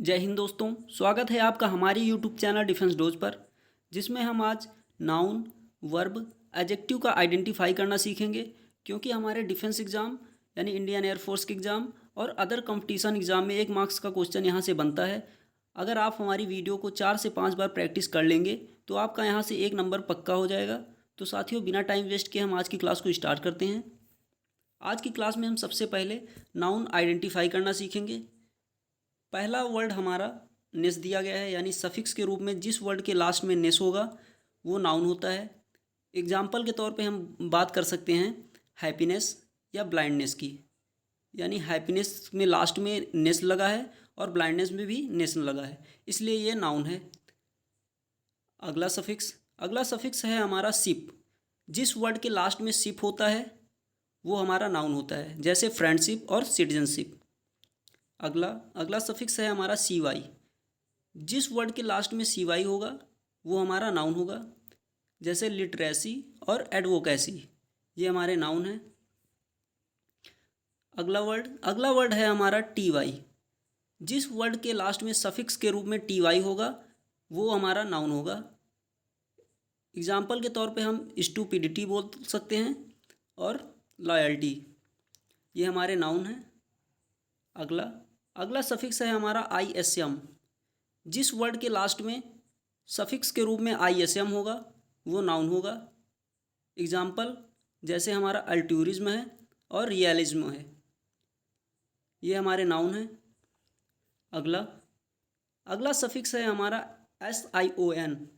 जय हिंद दोस्तों। स्वागत है आपका हमारी यूट्यूब चैनल डिफेंस डोज पर, जिसमें हम आज नाउन, वर्ब, एडजेक्टिव का आइडेंटिफाई करना सीखेंगे। क्योंकि हमारे डिफेंस एग्ज़ाम यानी इंडियन एयरफोर्स के एग्ज़ाम और अदर कंपटीशन एग्ज़ाम में 1 मार्क्स का क्वेश्चन यहाँ से बनता है। अगर आप हमारी वीडियो को 4 से 5 बार प्रैक्टिस कर लेंगे तो आपका यहाँ से 1 नंबर पक्का हो जाएगा। तो साथियों, बिना टाइम वेस्ट किए हम आज की क्लास को स्टार्ट करते हैं। आज की क्लास में हम सबसे पहले नाउन आइडेंटिफाई करना सीखेंगे। पहला वर्ड हमारा नेस दिया गया है, यानी सफिक्स के रूप में जिस वर्ड के लास्ट में नेस होगा वो नाउन होता है। एग्जाम्पल के तौर पे हम बात कर सकते हैं हैप्पीनेस या ब्लाइंडनेस की, यानी हैप्पीनेस में लास्ट में नेस लगा है और ब्लाइंडनेस में भी नेस लगा है, इसलिए ये नाउन है। अगला सफिक्स है हमारा सिप। जिस वर्ड के लास्ट में सिप होता है वो हमारा नाउन होता है, जैसे फ्रेंडशिप और सिटीजनशिप। अगला सफिक्स है हमारा सी वाई। जिस वर्ड के लास्ट में सी वाई होगा वो हमारा नाउन होगा, जैसे लिटरेसी और एडवोकेसी, ये हमारे नाउन हैं। अगला वर्ड है हमारा टी वाई। जिस वर्ड के लास्ट में सफिक्स के रूप में टी वाई होगा वो हमारा नाउन होगा। एग्जाम्पल के तौर पे हम स्टूपिडिटी बोल सकते हैं और लॉयल्टी, ये हमारे नाउन हैं। अगला सफिक्स है हमारा आई एस एम। जिस वर्ड के लास्ट में सफिक्स के रूप में आई एस एम होगा वो नाउन होगा। एग्जाम्पल जैसे हमारा अल्ट्यूरिज्म है और रियलिज्म है, ये हमारे नाउन हैं। अगला सफिक्स है हमारा एस आई ओ एन,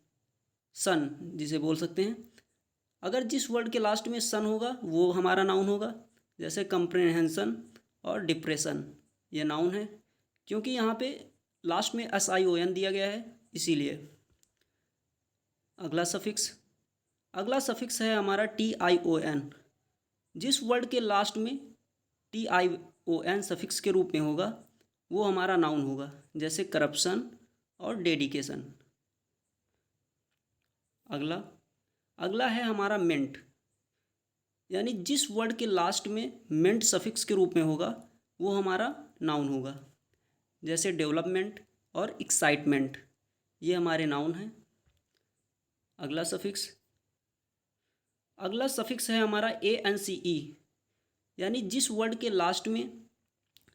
सन जिसे बोल सकते हैं। अगर जिस वर्ड के लास्ट में सन होगा वो हमारा नाउन होगा, जैसे कंप्रेहेंशन और डिप्रेशन, ये नाउन है। क्योंकि यहाँ पे लास्ट में एस आई ओ एन दिया गया है इसीलिए। अगला सफिक्स है हमारा टी आई ओ एन। जिस वर्ड के लास्ट में T I O N suffix के रूप में होगा वो हमारा नाउन होगा, जैसे करप्शन और डेडिकेशन। अगला है हमारा मेंट। यानी जिस वर्ड के लास्ट में मेंट सफिक्स के रूप में होगा वो हमारा नाउन होगा, जैसे डेवलपमेंट और एक्साइटमेंट, ये हमारे नाउन हैं। अगला सफिक्स है हमारा ए एन सी ई। यानी जिस वर्ड के लास्ट में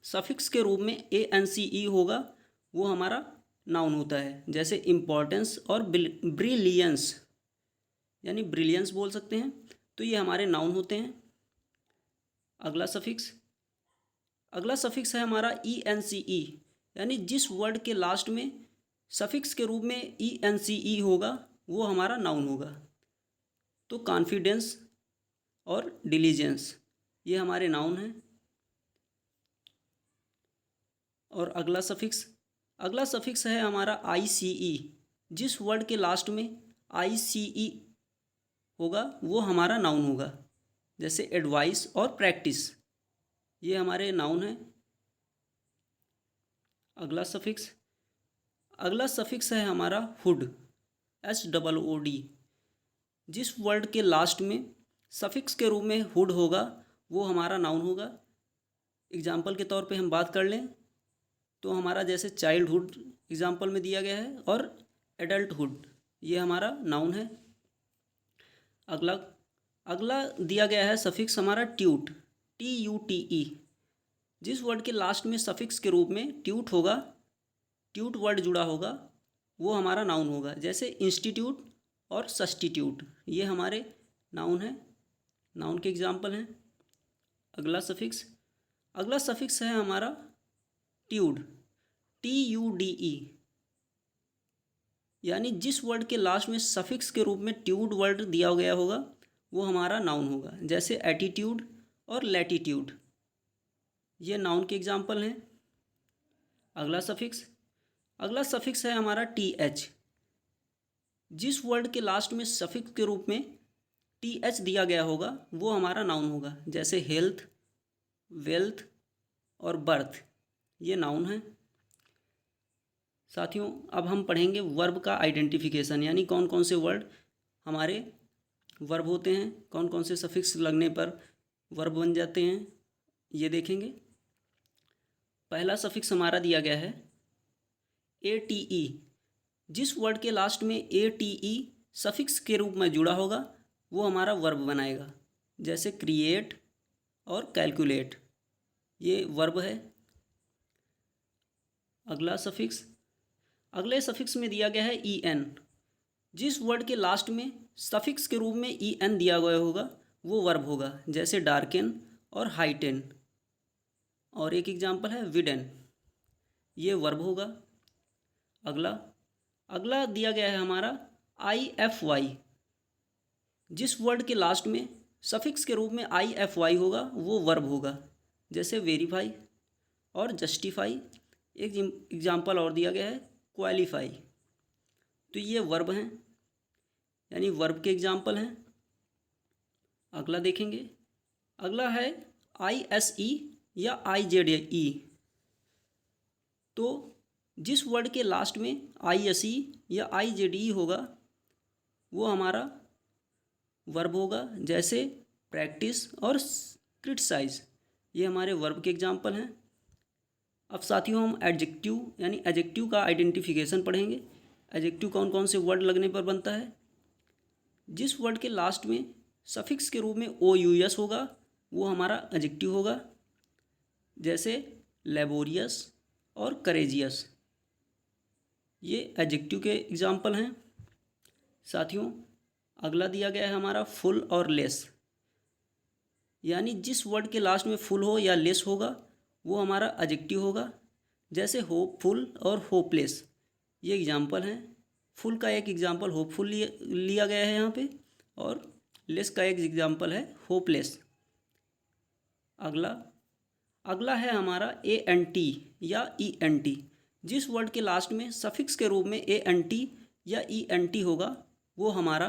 सफिक्स के रूप में ए एन सी ई होगा वो हमारा नाउन होता है, जैसे इम्पोर्टेंस और ब्रिलियंस, यानी ब्रिलियंस बोल सकते हैं, तो ये हमारे नाउन होते हैं। अगला सफिक्स है हमारा ई एन सी ई। यानी जिस वर्ड के लास्ट में सफिक्स के रूप में ई एन सी ई होगा वो हमारा नाउन होगा। तो कॉन्फिडेंस और डिलीजेंस, ये हमारे नाउन हैं। और अगला सफिक्स है हमारा आई सी ई। जिस वर्ड के लास्ट में आई सी ई होगा वो हमारा नाउन होगा, जैसे एडवाइस और प्रैक्टिस, ये हमारे नाउन हैं। अगला सफिक्स है हमारा hood, H double O D. जिस वर्ड के लास्ट में सफिक्स के रूप में हुड होगा वो हमारा नाउन होगा। एग्जाम्पल के तौर पे हम बात कर लें तो हमारा जैसे चाइल्डहुड एग्जाम्पल में दिया गया है और एडल्टहुड, ये हमारा नाउन है। अगला दिया गया है सफिक्स हमारा tweet, T U T E. जिस वर्ड के लास्ट में सफिक्स के रूप में ट्यूट होगा, ट्यूट वर्ड जुड़ा होगा, वो हमारा नाउन होगा, जैसे इंस्टीट्यूट और सब्स्टिट्यूट, ये हमारे नाउन हैं, नाउन के एग्जाम्पल हैं। अगला सफिक्स है हमारा ट्यूड, टी यू डी ई। यानी जिस वर्ड के लास्ट में सफिक्स के रूप में ट्यूड वर्ड दिया गया होगा वो हमारा नाउन होगा, जैसे एटीट्यूड और लैटिट्यूड, ये नाउन के एग्जाम्पल हैं। अगला सफिक्स है हमारा टी एच। जिस वर्ड के लास्ट में सफिक्स के रूप में टी एच दिया गया होगा वो हमारा नाउन होगा, जैसे हेल्थ, वेल्थ और बर्थ, ये नाउन है। साथियों, अब हम पढ़ेंगे वर्ब का आइडेंटिफिकेशन, यानी कौन कौन से वर्ड हमारे वर्ब होते हैं, कौन कौन से सफिक्स लगने पर वर्ब बन जाते हैं, ये देखेंगे। पहला सफिक्स हमारा दिया गया है ATE, जिस वर्ड के लास्ट में ATE सफिक्स के रूप में जुड़ा होगा वो हमारा वर्ब बनाएगा। जैसे क्रिएट और कैलकुलेट, ये वर्ब है। अगला सफिक्स, अगले सफिक्स में दिया गया है EN, जिस वर्ड के लास्ट में सफिक्स के रूप में EN दिया गया होगा वो वर्ब होगा। जैसे डार्कन और हाइटेन। और एक एग्जांपल है विडन, ये वर्ब होगा। अगला अगला दिया गया है हमारा IFY, जिस वर्ड के लास्ट में सफिक्स के रूप में IFY होगा वो वर्ब होगा। जैसे वेरीफाई और जस्टिफाई। एक एग्जांपल और दिया गया है क्वालिफाई, तो ये वर्ब हैं, यानी वर्ब के एग्जांपल हैं। अगला देखेंगे, अगला है ISE या IZE। तो जिस वर्ड के लास्ट में ISE या IZE होगा वो हमारा वर्ब होगा। जैसे प्रैक्टिस और क्रिटिसाइज, ये हमारे वर्ब के एग्जांपल हैं। अब साथियों हम एडजेक्टिव यानी एडजेक्टिव का आइडेंटिफिकेशन पढ़ेंगे। एडजेक्टिव कौन कौन से वर्ड लगने पर बनता है। जिस वर्ड के लास्ट में सफिक्स के रूप में OUS होगा वो हमारा एडजेक्टिव होगा। जैसे लेबोरियस और करेजियस, ये एडजेक्टिव के एग्जाम्पल हैं। साथियों अगला दिया गया है हमारा फुल और लेस, यानी जिस वर्ड के लास्ट में फुल हो या लेस होगा वो हमारा एडजेक्टिव होगा। जैसे होपफुल और होपलेस, ये एग्जाम्पल हैं। फुल का एक एग्जाम्पल होपफुल लिया गया है यहाँ पे, और लेस का एक एग्जाम्पल है होपलेस। अगला है हमारा ANT या ENT, जिस वर्ड के लास्ट में सफिक्स के रूप में ANT या ENT होगा वो हमारा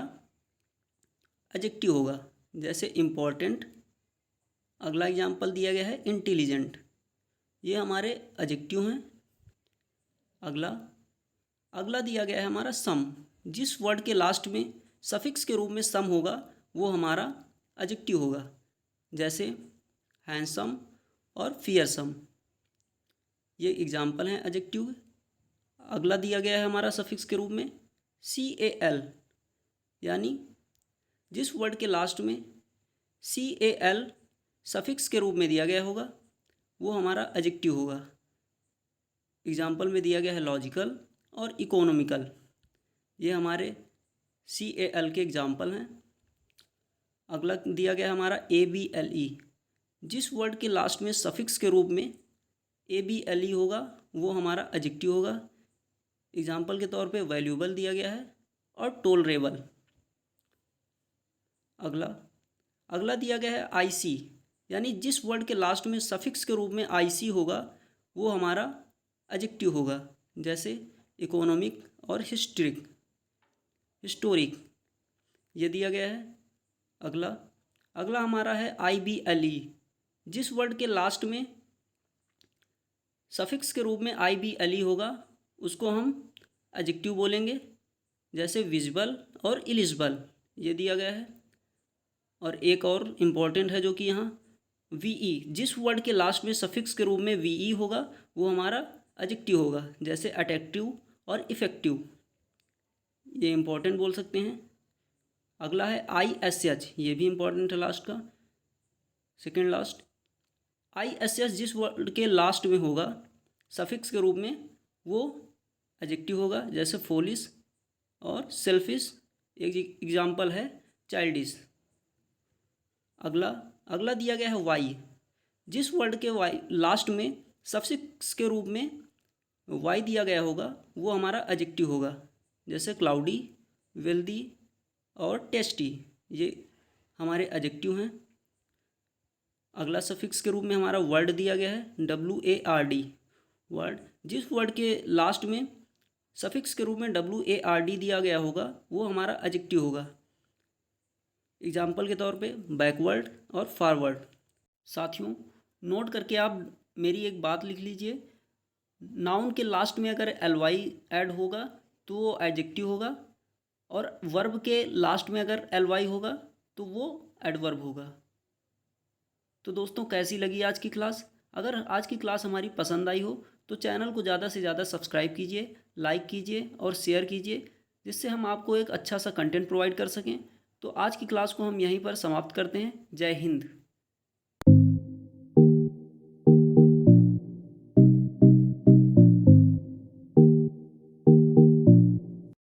एडजेक्टिव होगा। जैसे इम्पोर्टेंट। अगला एग्जाम्पल दिया गया है इंटेलिजेंट, ये हमारे एडजेक्टिव हैं। अगला दिया गया है हमारा सम, जिस वर्ड के लास्ट में सफिक्स के रूप में सम होगा वो हमारा एडजेक्टिव होगा। जैसे हैंडसम और फियरसम, ये एग्जाम्पल हैं एडजेक्टिव। अगला दिया गया है हमारा सफिक्स के रूप में CAL, यानी जिस वर्ड के लास्ट में CAL सफिक्स के रूप में दिया गया होगा वो हमारा एडजेक्टिव होगा। एग्जाम्पल में दिया गया है लॉजिकल और इकोनॉमिकल, ये हमारे CAL के एग्जाम्पल हैं। अगला दिया गया है हमारा ABLE, जिस वर्ड के लास्ट में सफिक्स के रूप में ABLE होगा वो हमारा एडजेक्टिव होगा। एग्जाम्पल के तौर पे वैल्यूएबल दिया गया है और टोलरेबल। अगला दिया गया है IC, यानी जिस वर्ड के लास्ट में सफिक्स के रूप में IC होगा वो हमारा एडजेक्टिव होगा। जैसे इकोनॉमिक और हिस्टोरिक, ये दिया गया है। अगला हमारा है IBLE, जिस वर्ड के लास्ट में सफिक्स के रूप में IBLE होगा उसको हम एडजेक्टिव बोलेंगे। जैसे विजिबल और इलिजिबल, ये दिया गया है। और एक और इम्पॉर्टेंट है जो कि यहाँ VE, जिस वर्ड के लास्ट में सफिक्स के रूप में VE होगा वो हमारा एडजेक्टिव होगा। जैसे अट्रैक्टिव और इफेक्टिव, ये इम्पॉर्टेंट बोल सकते हैं। अगला है ISH, ये भी इम्पॉर्टेंट है लास्ट का, सेकेंड लास्ट। ISH जिस वर्ड के लास्ट में होगा सफिक्स के रूप में वो एडजेक्टिव होगा। जैसे फोलिश और सेल्फिश, एक एग्जाम्पल है चाइल्डिश। अगला दिया गया है Y, जिस वर्ड के लास्ट में सफिक्स के रूप में Y दिया गया होगा वो हमारा एडजेक्टिव होगा। जैसे क्लाउडी, वेल्दी और टेस्टी, ये हमारे एडजेक्टिव हैं। अगला सफिक्स के रूप में हमारा वर्ड दिया गया है WARD, वर्ड, जिस वर्ड के लास्ट में सफिक्स के रूप में WARD दिया गया होगा वो हमारा एडजेक्टिव होगा। एग्जाम्पल के तौर पे बैकवर्ड और फॉरवर्ड। साथियों नोट करके आप मेरी एक बात लिख लीजिए, नाउन के लास्ट में अगर LY ऐड होगा तो वो एडजेक्टिव होगा, और वर्ब के लास्ट में अगर LY होगा तो वो एडवर्ब होगा। तो दोस्तों कैसी लगी आज की क्लास? अगर आज की क्लास हमारी पसंद आई हो तो चैनल को ज़्यादा से ज़्यादा सब्सक्राइब कीजिए लाइक कीजिए और शेयर कीजिए, जिससे हम आपको एक अच्छा सा कंटेंट प्रोवाइड कर सकें। तो आज की क्लास को हम यहीं पर समाप्त करते हैं। जय हिंद।